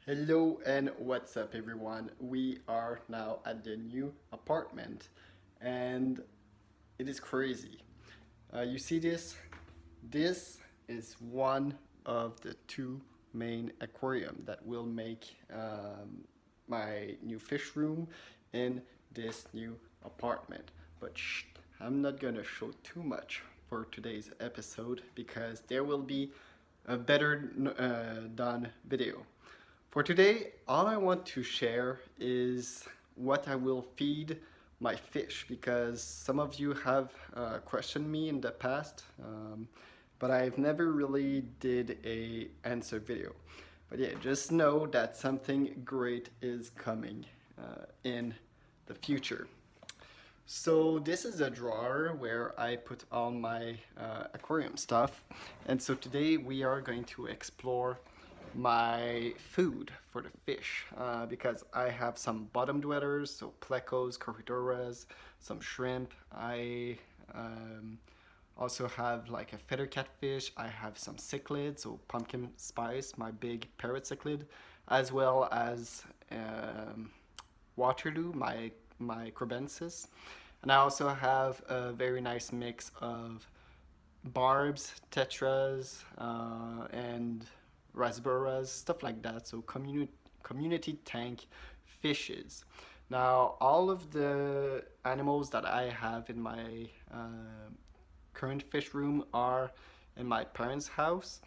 Hello and what's up, everyone? We are now at the new apartment and it is crazy. You see this? This is one of the two main aquarium that will make my new fish room in this new apartment. But shh, I'm not gonna show too much for today's episode because there will be a better done video. For today, all I want to share is what I will feed my fish because some of you have questioned me in the past, but I've never really did a answer video. But yeah, just know that something great is coming in the future. So this is a drawer where I put all my aquarium stuff, and so today we are going to explore my food for the fish because I have some bottom dwellers, so plecos, corridoras, some shrimp. I also have like a feather catfish. I have some cichlids, so pumpkin spice, my big parrot cichlid, as well as Waterloo, my Crebensis. And I also have a very nice mix of barbs, tetras, and rasboras, stuff like that. So community tank fishes. Now, all of the animals that I have in my current fish room are in my parents' house.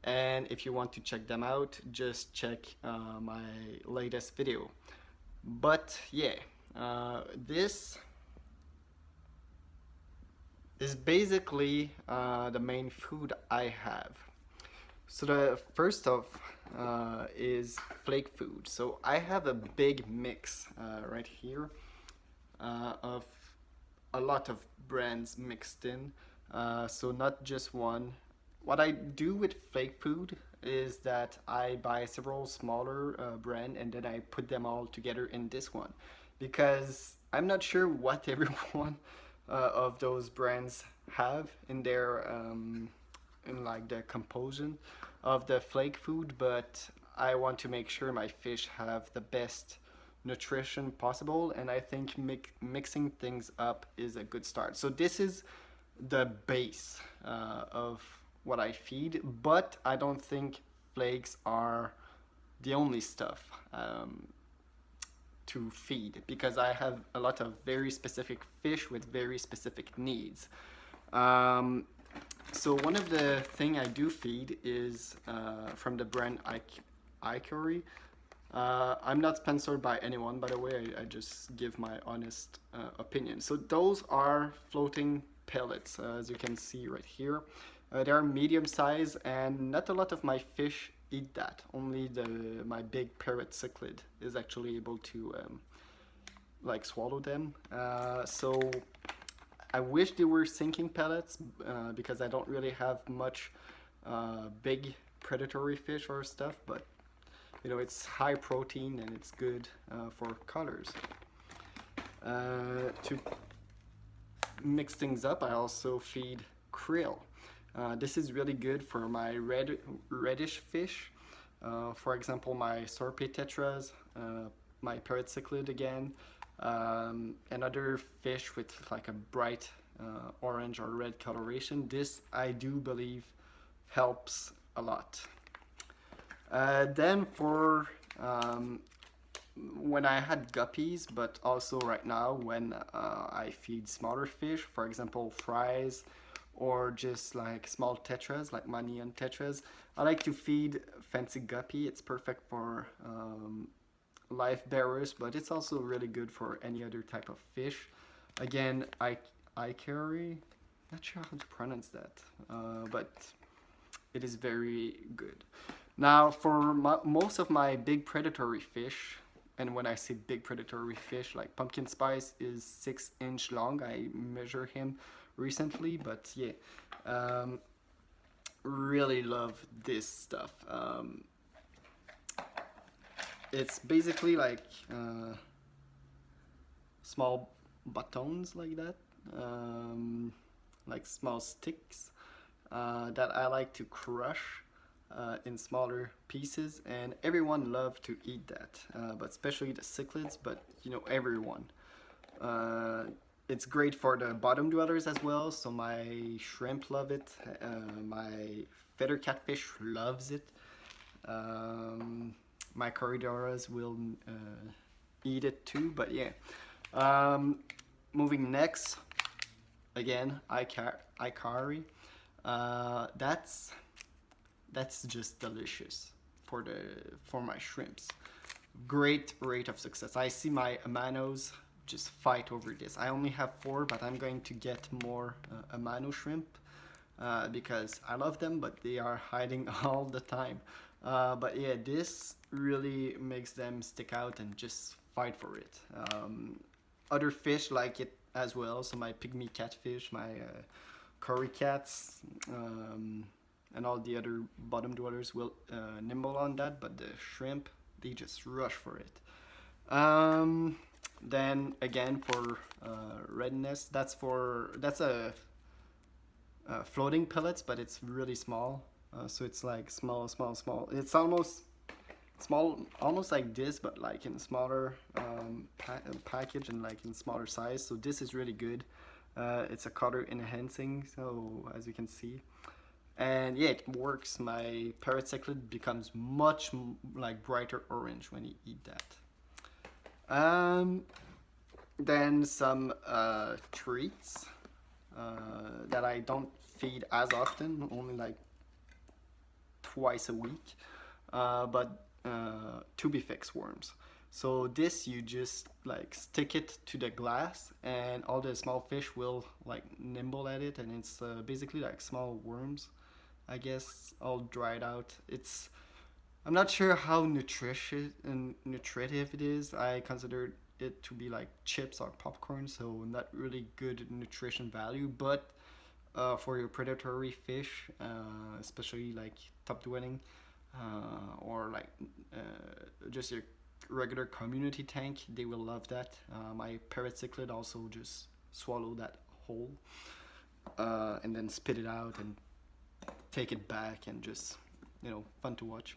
And if you want to check them out, just check my latest video. But yeah, this is basically the main food I have. So the first of is flake food. So I have a big mix right here of a lot of brands mixed in. So not just one. What I do with flake food is that I buy several smaller brand and then I put them all together in this one because I'm not sure what everyone of those brands have in their in like the composition of the flake food, but I want to make sure my fish have the best nutrition possible, and I think mixing things up is a good start. So this is the base of what I feed, but I don't think flakes are the only stuff to feed because I have a lot of very specific fish with very specific needs. Um, so one of the thing I do feed is from the brand iCurry. I'm not sponsored by anyone, by the way. I just give my honest opinion. So those are floating pellets, as you can see right here. They are medium size, and not a lot of my fish eat that. Only my big parrot cichlid is actually able to like swallow them. So I wish they were sinking pellets because I don't really have much big predatory fish or stuff, but you know, it's high protein and it's good for colors. To mix things up, I also feed krill. This is really good for my reddish fish. For example, my Sorpe tetras, my parrot cichlid again, and other fish with like a bright orange or red coloration. This I do believe helps a lot. Then for when I had guppies, but also right now when I feed smaller fish, for example fries or just like small tetras, like my neon tetras, I like to feed fancy guppy. It's perfect for life bearers, but it's also really good for any other type of fish. Again, I carry, not sure how to pronounce that, but it is very good. Now, for most of my big predatory fish, and when I say big predatory fish, like pumpkin spice is 6 inch long. I measure him recently, but yeah, really love this stuff. It's basically like small batons like that, like small sticks that I like to crush in smaller pieces, and everyone love to eat that, but especially the cichlids, but you know, everyone. Uh, it's great for the bottom dwellers as well, so my shrimp love it, my feather catfish loves it, um, my corridoras will eat it too, but yeah. Um, moving next, again, Ikari. That's just delicious for the for my shrimps. Great rate of success. I see my Amanos just fight over this. I only have 4, but I'm going to get more Amano shrimp because I love them, but they are hiding all the time. But yeah, this really makes them stick out and just fight for it. Other fish like it as well. So my pygmy catfish, my curry cats, and all the other bottom dwellers will nibble on that, but the shrimp, they just rush for it. Then again for redness, that's a floating pellets, but it's really small. So it's like small, small, small. It's almost small, almost like this, but like in smaller package and like in smaller size. So this is really good. It's a color enhancing, so as you can see, and yeah, it works. My parrot cichlid becomes much like brighter orange when you eat that. Then some treats that I don't feed as often, only like twice a week, but Tubifex worms. So this, you just like stick it to the glass, and all the small fish will like nibble at it, and it's basically like small worms, I guess, all dried out. I'm not sure how nutritious and nutritive it is. I consider it to be like chips or popcorn, so not really good nutrition value. But for your predatory fish, especially like top dwelling, or like just your regular community tank, they will love that. My parrot cichlid also just swallow that whole, and then spit it out and take it back, and just, you know, fun to watch.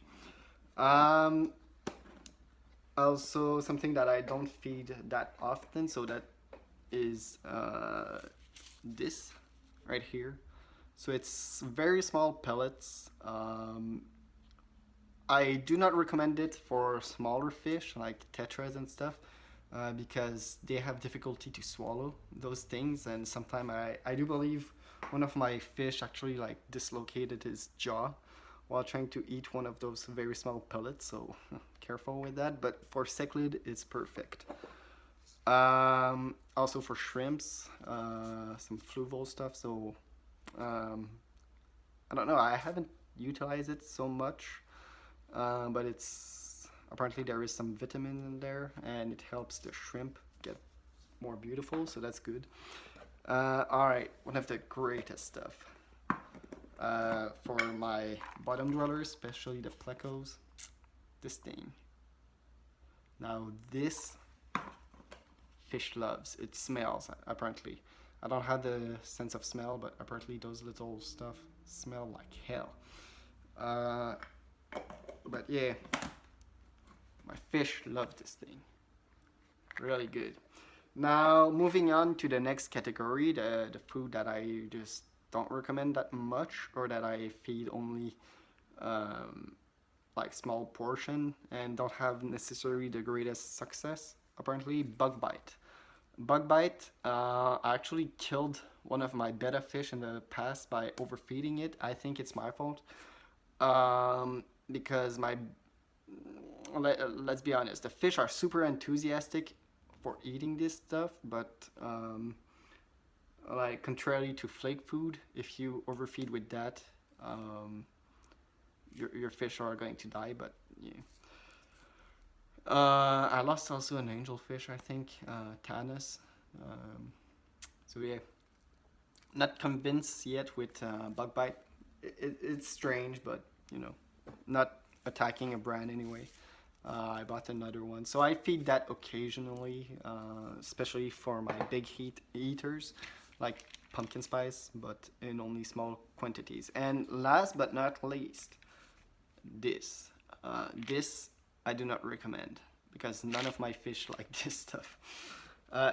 Um, Also, something that I don't feed that often, so that is this right here. So it's very small pellets. I do not recommend it for smaller fish like tetras and stuff, because they have difficulty to swallow those things, and sometimes I do believe one of my fish actually like dislocated his jaw while trying to eat one of those very small pellets, so careful with that. But for cichlid, it's perfect. Also for shrimps, some fluval stuff. So um, I don't know. I haven't utilized it so much, but it's apparently there is some vitamin in there, and it helps the shrimp get more beautiful. So that's good. All right, one of the greatest stuff for my bottom dwellers, especially the plecos. This thing. Now this fish loves. It smells, apparently. I don't have the sense of smell, but apparently those little stuff smell like hell. But yeah, my fish love this thing. Really good. Now moving on to the next category, the food that I just don't recommend that much, or that I feed only like small portion and don't have necessarily the greatest success. Apparently, bug bite. Bug bite. I actually killed one of my betta fish in the past by overfeeding it. I think it's my fault, because let's be honest, the fish are super enthusiastic for eating this stuff, but like contrary to flake food, if you overfeed with that, your fish are going to die. But yeah. I lost also an angelfish, I think, Tanis. Um, so yeah, not convinced yet with bug bite. It's strange, but you know, not attacking a brand anyway. I bought another one, so I feed that occasionally, especially for my big heat eaters, like pumpkin spice, but in only small quantities. And last but not least, this. This I do not recommend because none of my fish like this stuff.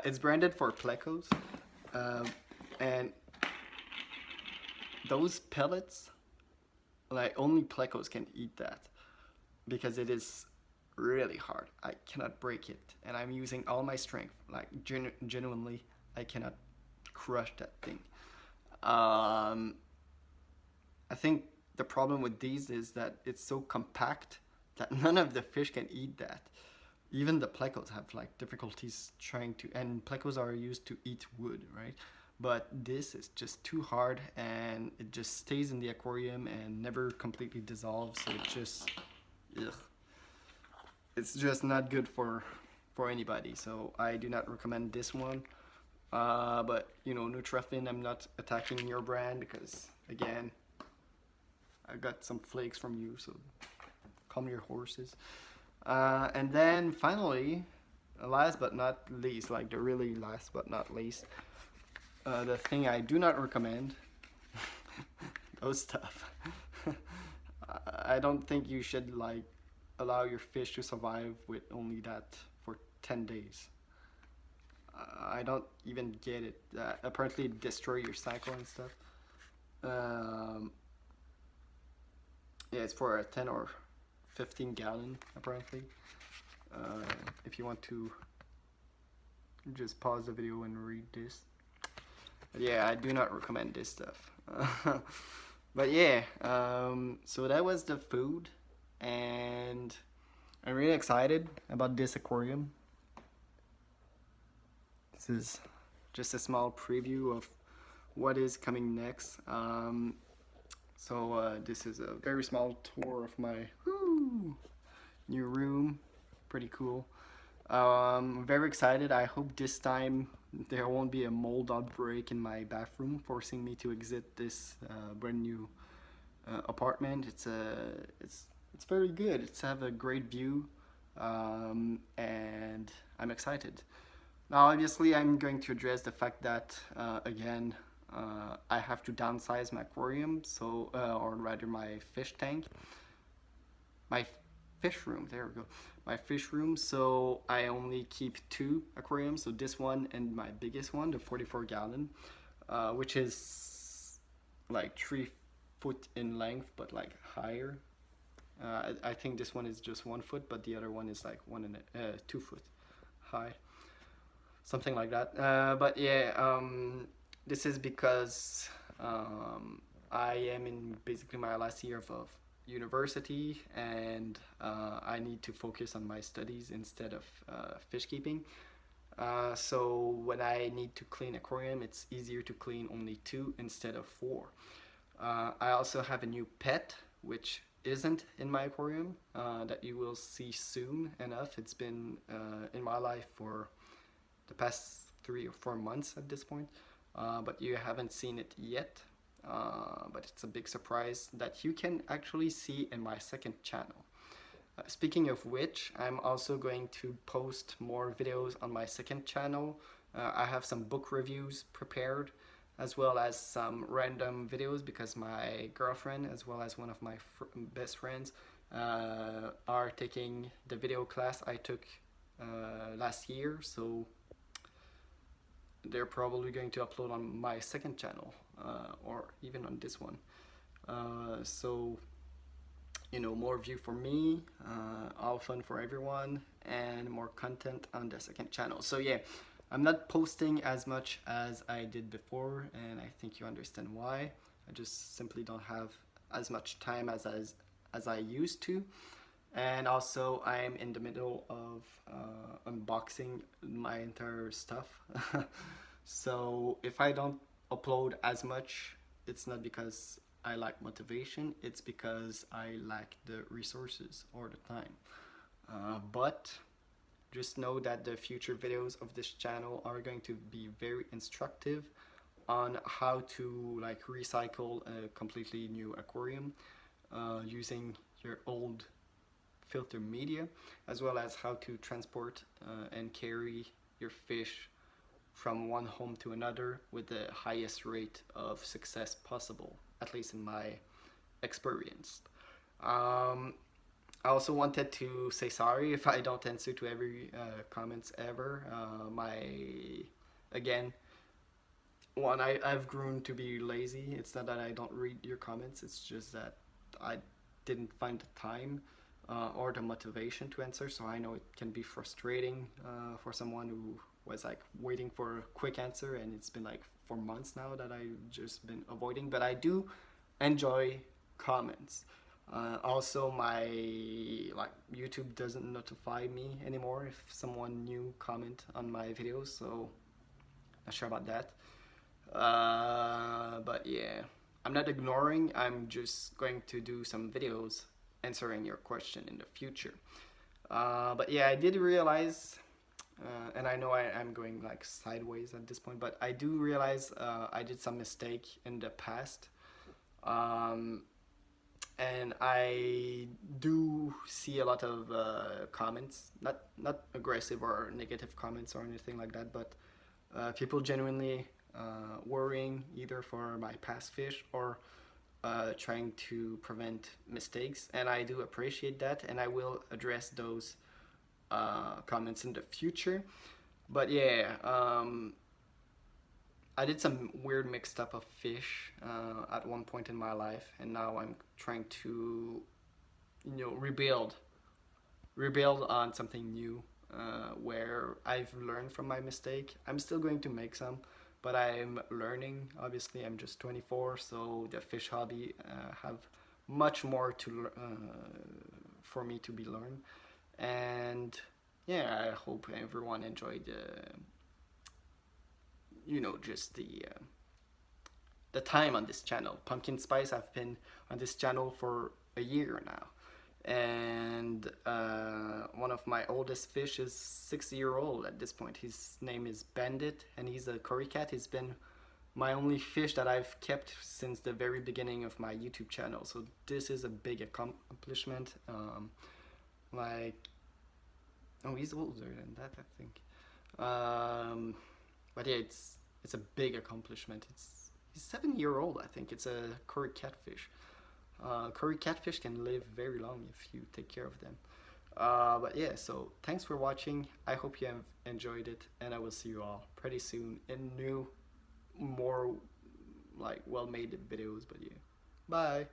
It's branded for plecos, and those pellets, like only plecos can eat that because it is really hard. I cannot break it, and I'm using all my strength. Like genuinely, I cannot crush that thing. I think the problem with these is that it's so compact that none of the fish can eat that. Even the plecos have like difficulties trying to, and plecos are used to eat wood, right? But this is just too hard, and it just stays in the aquarium and never completely dissolves. So it just, ugh. It's just not good for anybody. So I do not recommend this one. But you know, Nutrafin, I'm not attacking your brand because again, I got some flakes from you, so calm your horses. And then finally, last but not least, like the really last but not least, the thing I do not recommend, those stuff. I don't think you should like allow your fish to survive with only that for 10 days. I don't even get it. Apparently it destroy your cycle and stuff. Um, yeah, it's for a 10 or 15 gallon apparently. If you want to just pause the video and read this. But yeah, I do not recommend this stuff. But yeah, so that was the food, and I'm really excited about this aquarium. This is just a small preview of what is coming next. This is a very small tour of my new room. Pretty cool. Very excited. I hope this time there won't be a mold outbreak in my bathroom forcing me to exit this brand new apartment. It's very good. It's have a great view, and I'm excited. Now obviously I'm going to address the fact that again I have to downsize my aquarium, so or rather my fish tank, my fish room, there we go, my fish room. So I only keep 2 aquariums, so this one and my biggest one, the 44 gallon, which is like 3 foot in length but like higher. I think this one is just 1 foot, but the other one is like 2 foot high, something like that. But yeah, this is because I am in basically my last year of university, and I need to focus on my studies instead of fish keeping. So when I need to clean aquarium, it's easier to clean only 2 instead of 4. I also have a new pet, which isn't in my aquarium, that you will see soon enough. It's been in my life for the past 3 or 4 months at this point, but you haven't seen it yet. But it's a big surprise that you can actually see in my second channel. Speaking of which, I'm also going to post more videos on my second channel. I have some book reviews prepared, as well as some random videos, because my girlfriend as well as one of my best friends are taking the video class I took last year, so they're probably going to upload on my second channel, or even on this one. So you know, more view for me, all fun for everyone, and more content on the second channel. So yeah, I'm not posting as much as I did before, and I think you understand why. I just simply don't have as much time as I used to. And also I'm in the middle of unboxing my entire stuff. So if I don't upload as much, it's not because I lack motivation, it's because I lack the resources or the time. But just know that the future videos of this channel are going to be very instructive on how to like recycle a completely new aquarium using your old filter media, as well as how to transport and carry your fish from one home to another with the highest rate of success possible, at least in my experience. Um, I also wanted to say sorry if I don't answer to every comments ever. Again, I've grown to be lazy. It's not that I don't read your comments. It's just that I didn't find the time or the motivation to answer. So I know it can be frustrating for someone who was like waiting for a quick answer, and it's been like for months now that I've just been avoiding. But I do enjoy comments. Also, my like YouTube doesn't notify me anymore if someone new comment on my videos, so not sure about that. But yeah, I'm not ignoring. I'm just going to do some videos answering your question in the future. But yeah, I did realize, and I know I'm going like sideways at this point, but I do realize I did some mistake in the past. Um, and I do see a lot of comments, not aggressive or negative comments or anything like that, but people genuinely worrying either for my past fish or trying to prevent mistakes, and I do appreciate that, and I will address those comments in the future. But yeah, I did some weird mixed up of fish at one point in my life, and now I'm trying to, rebuild on something new, where I've learned from my mistake. I'm still going to make some, but I'm learning. Obviously, I'm just 24, so the fish hobby have much more to for me to be learned, and yeah, I hope everyone enjoyed just the time on this channel. Pumpkin Spice, I've been on this channel for a year now. And one of my oldest fish is 6 year old at this point. His name is Bandit, and he's a Cory cat. He's been my only fish that I've kept since the very beginning of my YouTube channel. So this is a big accomplishment. Like, oh, he's older than that, I think. But yeah, it's a big accomplishment. He's 7 year old, I think. It's a Cory catfish. Cory catfish can live very long if you take care of them. But yeah, so thanks for watching. I hope you have enjoyed it, and I will see you all pretty soon in new, more like well-made videos. But yeah, bye.